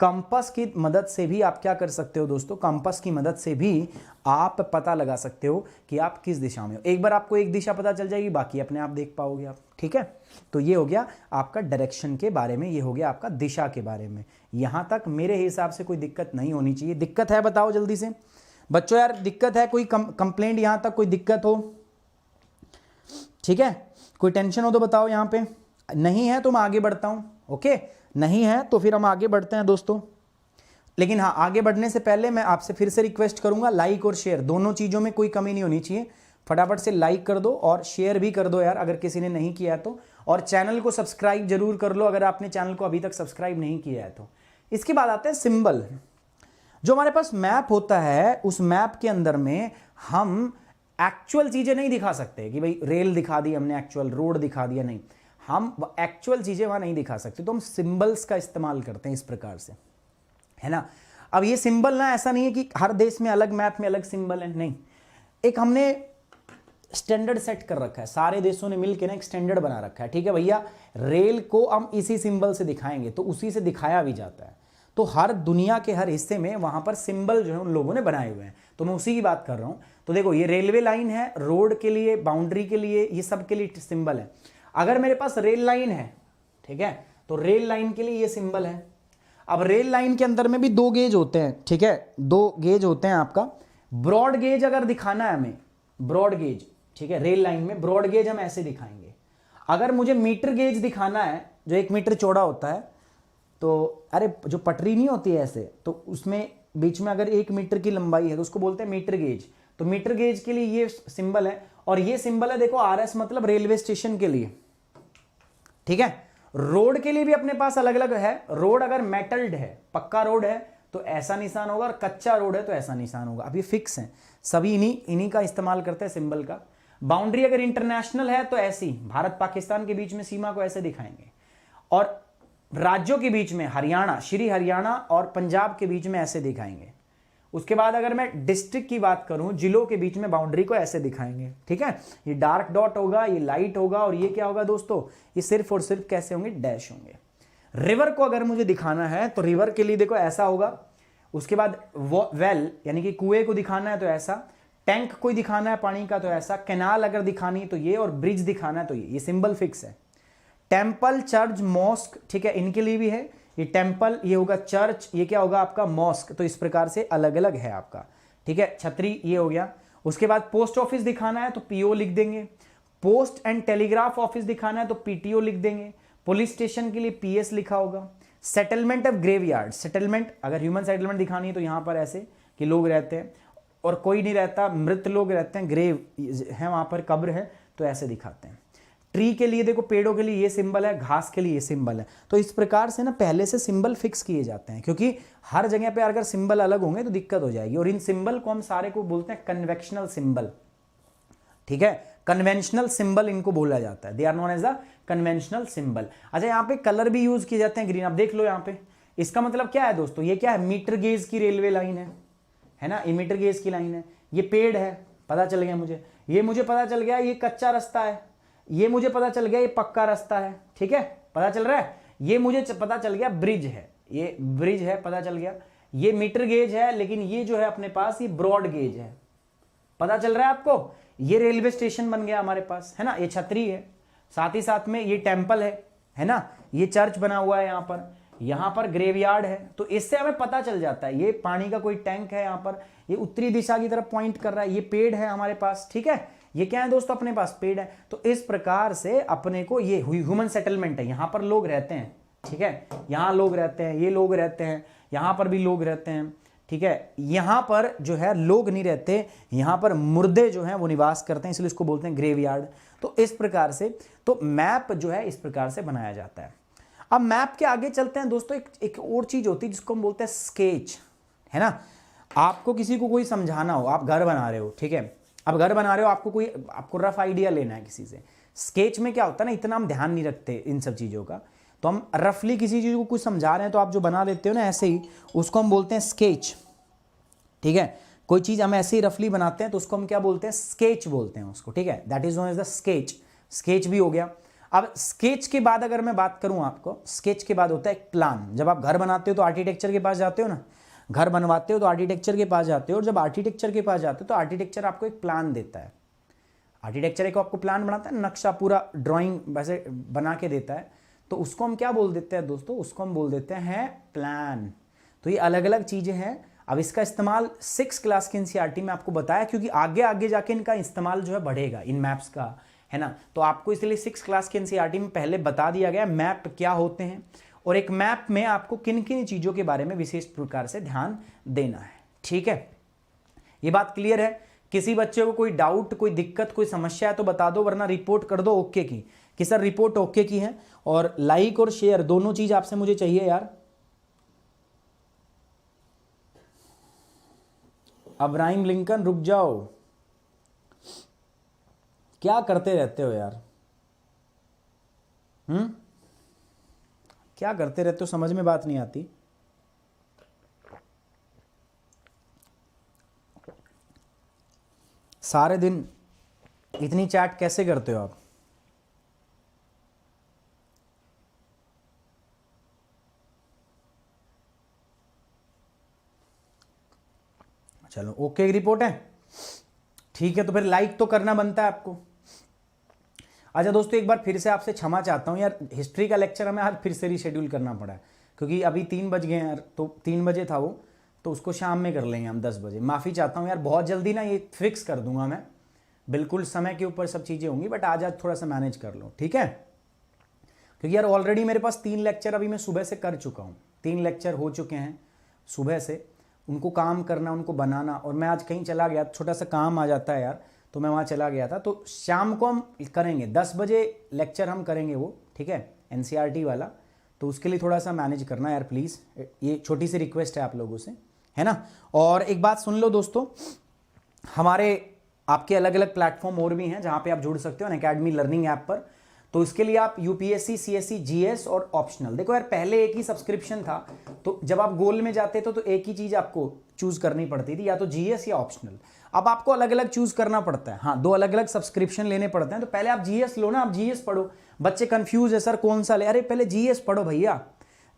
कंपास की मदद से भी आप क्या कर सकते हो दोस्तों, कंपास की मदद से भी आप पता लगा सकते हो कि आप किस दिशा में हो। एक बार आपको एक दिशा पता चल जाएगी, बाकी अपने आप देख पाओगे आप। ठीक है, तो ये हो गया आपका डायरेक्शन के बारे में, ये हो गया आपका दिशा के बारे में। यहां तक मेरे हिसाब से कोई दिक्कत नहीं होनी चाहिए। दिक्कत है बताओ जल्दी से बच्चों, यार दिक्कत है, कोई कंप्लेंट यहां तक, कोई दिक्कत हो? ठीक है, कोई टेंशन हो तो बताओ यहां पे। नहीं है तो मैं आगे बढ़ता हूं। ओके, नहीं है तो फिर हम आगे बढ़ते हैं दोस्तों। लेकिन हाँ, आगे बढ़ने से पहले मैं आपसे फिर से रिक्वेस्ट करूंगा, लाइक और शेयर दोनों चीजों में कोई कमी नहीं होनी चाहिए। फटाफट से लाइक कर दो और शेयर भी कर दो यार, अगर किसी ने नहीं किया तो। और चैनल को सब्सक्राइब जरूर कर लो अगर आपने चैनल को अभी तक सब्सक्राइब नहीं किया है तो। इसके बाद आते हैं सिंबल। जो हमारे पास मैप होता है, उस मैप के अंदर में हम एक्चुअल चीजें नहीं दिखा सकते कि भाई रेल दिखा दी हमने, एक्चुअल रोड दिखा दिया, नहीं, हम एक्चुअल चीजें वहां नहीं दिखा सकते। तो हम सिंबल्स का इस्तेमाल करते हैं इस प्रकार से, है ना। अब ये सिंबल ना ऐसा नहीं है कि हर देश में अलग, मैप में अलग सिंबल है, नहीं। एक हमने स्टैंडर्ड सेट कर रखा है, सारे देशों ने मिलकर ना एक स्टैंडर्ड बना रखा है। ठीक है भैया, रेल को हम इसी सिंबल से दिखाएंगे, तो उसी से दिखाया भी जाता है। तो हर दुनिया के हर हिस्से में वहां पर सिंबल जो है उन लोगों ने बनाए हुए हैं, तो मैं उसी की बात कर रहा हूं। तो देखो, ये रेलवे लाइन है, रोड के लिए, बाउंड्री के लिए, ये सब के लिए सिंबल है। अगर मेरे पास रेल लाइन है, ठीक है, तो रेल लाइन के लिए ये सिंबल है। अब रेल लाइन के अंदर में भी 2 गेज होते हैं, ठीक है, 2 गेज होते हैं आपका। ब्रॉड गेज अगर दिखाना है हमें, ब्रॉड गेज, ठीक है, रेल लाइन में ब्रॉड गेज हम ऐसे दिखाएंगे। अगर मुझे मीटर गेज दिखाना है, जो 1 मीटर चौड़ा होता है, तो अरे जो पटरी नहीं होती है ऐसे, तो उसमें बीच में अगर 1 मीटर की लंबाई है तो उसको बोलते हैं मीटर गेज। तो मीटर गेज के लिए ये सिंबल है, और ये सिंबल है देखो RS, मतलब रेलवे स्टेशन के लिए। ठीक है, रोड के लिए भी अपने पास अलग अलग है। रोड अगर मेटल्ड है, पक्का रोड है, तो ऐसा निशान होगा, और कच्चा रोड है तो ऐसा निशान होगा। अब ये फिक्स है, सभी इन्हीं का इस्तेमाल करते हैं सिंबल का। बाउंड्री अगर इंटरनेशनल है तो ऐसी, भारत पाकिस्तान के बीच में सीमा को ऐसे दिखाएंगे, और राज्यों के बीच में हरियाणा, श्री हरियाणा और पंजाब के बीच में ऐसे दिखाएंगे। उसके बाद अगर मैं डिस्ट्रिक्ट की बात करूं, जिलों के बीच में बाउंड्री को ऐसे दिखाएंगे। ठीक है, ये डार्क डॉट होगा, ये लाइट होगा, और ये क्या होगा दोस्तों, ये सिर्फ और सिर्फ कैसे होंगे, डैश होंगे। रिवर को अगर मुझे दिखाना है तो रिवर के लिए देखो ऐसा होगा। उसके बाद वेल यानी कि कुएं को दिखाना है तो ऐसा, टैंक कोई दिखाना है पानी का तो ऐसा, कैनाल अगर दिखानी तो ये, और ब्रिज दिखाना है तो ये सिंबल फिक्स है। टेम्पल, चर्च, मॉस्क, ठीक है, इनके लिए भी है। ये टेम्पल, ये होगा चर्च, ये क्या होगा आपका मॉस्क। तो इस प्रकार से अलग अलग है आपका। ठीक है, छतरी ये हो गया। उसके बाद पोस्ट ऑफिस दिखाना है तो PO लिख देंगे। पोस्ट एंड टेलीग्राफ ऑफिस दिखाना है तो PTO लिख देंगे। पुलिस स्टेशन के लिए PS लिखा होगा। सेटलमेंट ऑफ ग्रेवयार्ड, सेटलमेंट अगर ह्यूमन सेटलमेंट दिखानी है तो यहां पर ऐसे कि लोग रहते हैं और कोई नहीं रहता, मृत लोग रहते हैं, ग्रेव है वहां पर, कब्र है, तो ऐसे दिखाते हैं। ट्री के लिए देखो, पेड़ों के लिए ये सिंबल है, घास के लिए ये सिंबल है। तो इस प्रकार से ना पहले से सिंबल फिक्स किए जाते हैं, क्योंकि हर जगह पे अगर सिंबल अलग होंगे तो दिक्कत हो जाएगी। और इन सिंबल को हम सारे को बोलते हैं कन्वेक्शनल सिंबल। ठीक है, कन्वेंशनल सिंबल इनको बोला जाता है, they are known as the conventional symbol. अच्छा, यहाँ पे कलर भी यूज किए जाते हैं ग्रीन, आप देख लो यहाँ पे। इसका मतलब क्या है दोस्तों, ये क्या है, मीटर गेज की रेलवे लाइन है ना, ये मीटर गेज की लाइन है, ये पेड़ है, पता चल गया मुझे, ये मुझे पता चल गया ये कच्चा रास्ता है, ये मुझे पता चल गया ये पक्का रास्ता है, ठीक है, पता चल रहा है, ये मुझे पता चल गया ब्रिज है, ये ब्रिज है, पता चल गया, ये मीटर गेज है, लेकिन ये जो है अपने पास ये ब्रॉड गेज है, पता चल रहा है आपको। ये रेलवे स्टेशन बन गया हमारे पास, है ना, ये छतरी है, साथ ही साथ में ये टेम्पल है ना, ये चर्च बना हुआ है यहाँ पर ग्रेवयार्ड है। तो इससे हमें पता चल जाता है, ये पानी का कोई टैंक है यहाँ पर, ये उत्तरी दिशा की तरफ पॉइंट कर रहा है, ये पेड़ है हमारे पास, ठीक है, ये क्या है दोस्तों, अपने पास पेड़ है। तो इस प्रकार से अपने को ये ह्यूमन सेटलमेंट है, यहाँ पर लोग रहते हैं, ठीक है, यहाँ लोग रहते हैं, ये लोग रहते हैं, यहाँ पर भी लोग रहते हैं, ठीक है, यहाँ पर जो है लोग नहीं रहते, यहाँ पर मुर्दे जो हैं वो निवास करते हैं, इसलिए इसको बोलते हैं ग्रेवयार्ड। तो इस प्रकार से तो मैप जो है इस प्रकार से बनाया जाता है। अब मैप के आगे चलते हैं दोस्तों, एक और चीज होती है जिसको हम बोलते हैं स्केच, है ना। आपको किसी को कोई समझाना हो, आप घर बना रहे हो, ठीक है, अब घर बना रहे हो, आपको रफ आइडिया लेना है किसी से। स्केच में क्या होता है ना, इतना हम ध्यान नहीं रखते इन सब चीज़ों का, तो हम रफली किसी चीज़ को कुछ समझा रहे हैं तो आप जो बना देते हो ना ऐसे ही, उसको हम बोलते हैं स्केच, ठीक है। कोई चीज़ हम ऐसे ही रफली बनाते हैं तो उसको हम क्या बोलते हैं, स्केच बोलते हैं उसको, ठीक है, that is known as the sketch. Sketch भी हो गया। अब स्केच के बाद अगर मैं बात करूं आपको, स्केच के बाद होता है एक प्लान। जब आप घर बनाते हो तो आर्किटेक्चर के पास जाते हो ना, घर बनवाते हो तो आर्किटेक्चर के पास जाते हो, और जब आर्किटेक्चर के पास जाते हो तो आर्किटेक्चर आपको एक प्लान देता है। आर्किटेक्चर एक आपको प्लान बनाता है, नक्शा पूरा ड्राइंग वैसे बना के देता है, तो उसको हम क्या बोल देते हैं दोस्तों, उसको हम बोल देते हैं प्लान। तो ये अलग अलग चीजें हैं। अब इसका इस्तेमाल 6 क्लास की एनसीईआरटी में आपको बताया, क्योंकि आगे आगे जाके इनका इस्तेमाल जो है बढ़ेगा इन मैप्स का, है ना। तो आपको इसलिए 6 क्लास की एनसीईआरटी में पहले बता दिया गया मैप क्या होते हैं, और एक मैप में आपको किन किन चीज़ों के बारे में विशेष प्रकार से ध्यान देना है, ठीक है। ये बात क्लियर है। किसी बच्चे को कोई डाउट, कोई दिक्कत, कोई समस्या है तो बता दो, वरना रिपोर्ट कर दो ओके की, कि सर रिपोर्ट ओके की है। और लाइक और शेयर दोनों चीज़ आपसे मुझे चाहिए यार। अब्राहिम लिंकन रुक जाओ, क्या करते रहते हो यार, क्या करते रहते हो, समझ में बात नहीं आती। सारे दिन इतनी चैट कैसे करते हो आप। चलो ओके रिपोर्ट है, ठीक है, तो फिर लाइक तो करना बनता है आपको। अच्छा दोस्तों, एक बार फिर से आपसे क्षमा चाहता हूँ यार, हिस्ट्री का लेक्चर हमें आज फिर से रीशेड्यूल करना पड़ा है, क्योंकि अभी 3 बज गए हैं यार, तो 3 बजे था वो, तो उसको शाम में कर लेंगे हम 10 बजे। माफ़ी चाहता हूँ यार, बहुत जल्दी ना ये फिक्स कर दूंगा मैं, बिल्कुल समय के ऊपर सब चीज़ें होंगी, बट आज थोड़ा सा मैनेज कर लो, ठीक है। क्योंकि यार ऑलरेडी मेरे पास 3 लेक्चर अभी मैं सुबह से कर चुका हूँ, 3 लेक्चर हो चुके हैं सुबह से, उनको काम करना, उनको बनाना, और मैं आज कहीं चला गया, छोटा सा काम आ जाता है यार, तो मैं वहाँ चला गया था। तो शाम को हम करेंगे 10 बजे लेक्चर हम करेंगे वो, ठीक है, एनसीईआरटी वाला। तो उसके लिए थोड़ा सा मैनेज करना यार प्लीज़, ये छोटी सी रिक्वेस्ट है आप लोगों से, है ना। और एक बात सुन लो दोस्तों, हमारे आपके अलग अलग प्लेटफॉर्म और भी हैं जहाँ पे आप जुड़ सकते हो अनअकैडमी लर्निंग ऐप पर। तो इसके लिए आप यूपीएससी, सीएससी, जीएस और ऑप्शनल, देखो यार पहले एक ही सब्सक्रिप्शन था, तो जब आप गोल में जाते तो एक ही चीज़ आपको चूज करनी पड़ती थी, या तो जीएस या ऑप्शनल। अब आपको अलग अलग चूज करना पड़ता है, हाँ 2 अलग अलग सब्सक्रिप्शन लेने पड़ते हैं। तो पहले आप जीएस लो ना, आप जीएस पढ़ो। बच्चे कंफ्यूज है सर कौन सा ले, अरे पहले जीएस पढ़ो भैया,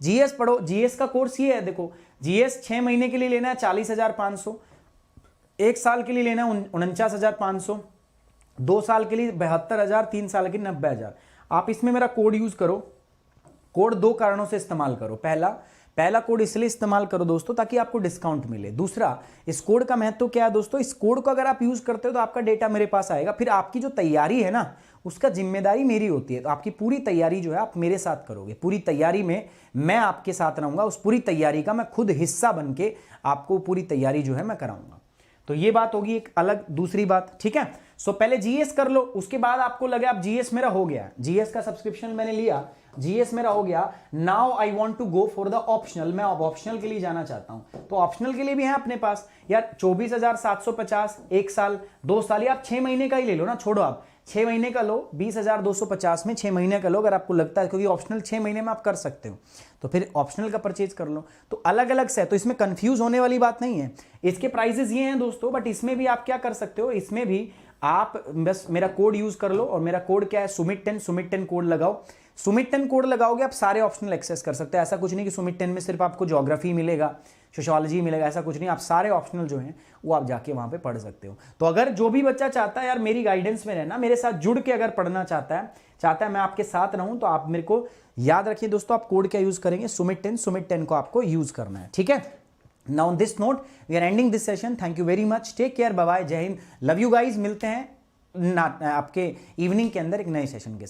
जीएस पढ़ो। जीएस का कोर्स ये है, देखो जीएस 6 महीने के लिए लेना है 40,500, 1 साल के लिए लेना है 49,500, 2 साल के लिए 72,000, 3 साल के लिए 90,000। आप इसमें मेरा कोड यूज करो। कोड 2 कारणों से इस्तेमाल करो। पहला कोड इसलिए इस्तेमाल करो दोस्तों ताकि आपको डिस्काउंट मिले। दूसरा, इस कोड का महत्व क्या है दोस्तों, इस कोड को अगर आप यूज करते हो तो आपका डेटा मेरे पास आएगा, फिर आपकी जो तैयारी है ना उसका जिम्मेदारी मेरी होती है। तो आपकी पूरी तैयारी जो है आप मेरे साथ करोगे, पूरी तैयारी में मैं आपके साथ रहूंगा, उस पूरी तैयारी का मैं खुद हिस्सा बन के आपको पूरी तैयारी जो है मैं कराऊंगा। तो ये बात होगी एक अलग दूसरी बात, ठीक है। सो पहले जीएस कर लो, उसके बाद आपको लगे आप जीएस मेरा हो गया, जीएस का सब्सक्रिप्शन मैंने लिया, जीएस मेरा हो गया, now I want to go for the optional, मैं अब ऑप्शनल के लिए जाना चाहता हूं। तो ऑप्शनल के लिए भी है अपने पास यार 24,750, 1 साल, 2 साल, या आप 6 महीने का ही ले लो ना, छोड़ो आप 6 महीने का लो 20,250 में 6 महीने का लो, अगर आपको लगता है, क्योंकि ऑप्शनल 6 महीने में आप कर सकते हो, तो फिर ऑप्शनल का परचेज कर लो। तो अलग अलग से है, तो इसमें कंफ्यूज होने वाली बात नहीं है। इसके प्राइजेस ये हैं दोस्तों, बट इसमें भी आप क्या कर सकते हो, इसमें भी आप बस मेरा कोड यूज कर लो, और मेरा कोड क्या है, सुमित10 कोड लगाओ। सुमित10 कोड लगाओगे आप सारे ऑप्शनल एक्सेस कर सकते हैं। ऐसा कुछ नहीं कि सुमित10 में सिर्फ आपको ज्योग्राफी मिलेगा, सोशियोलॉजी मिलेगा, ऐसा कुछ नहीं। आप सारे ऑप्शनल जो हैं वो आप जाके वहां पे पढ़ सकते हो। तो अगर जो भी बच्चा चाहता है यार मेरी गाइडेंस में रहना, मेरे साथ जुड़ के अगर पढ़ना चाहता है मैं आपके साथ रहूं, तो आप मेरे को याद रखिए दोस्तों, आप कोड क्या यूज करेंगे, सुमित10 को आपको यूज करना है, ठीक है। Now on this note we are ending this session. Thank you very much, take care, bye bye, जय हिंद, लव यू गाइज। मिलते हैं आपके इवनिंग के अंदर एक नए सेशन के साथ।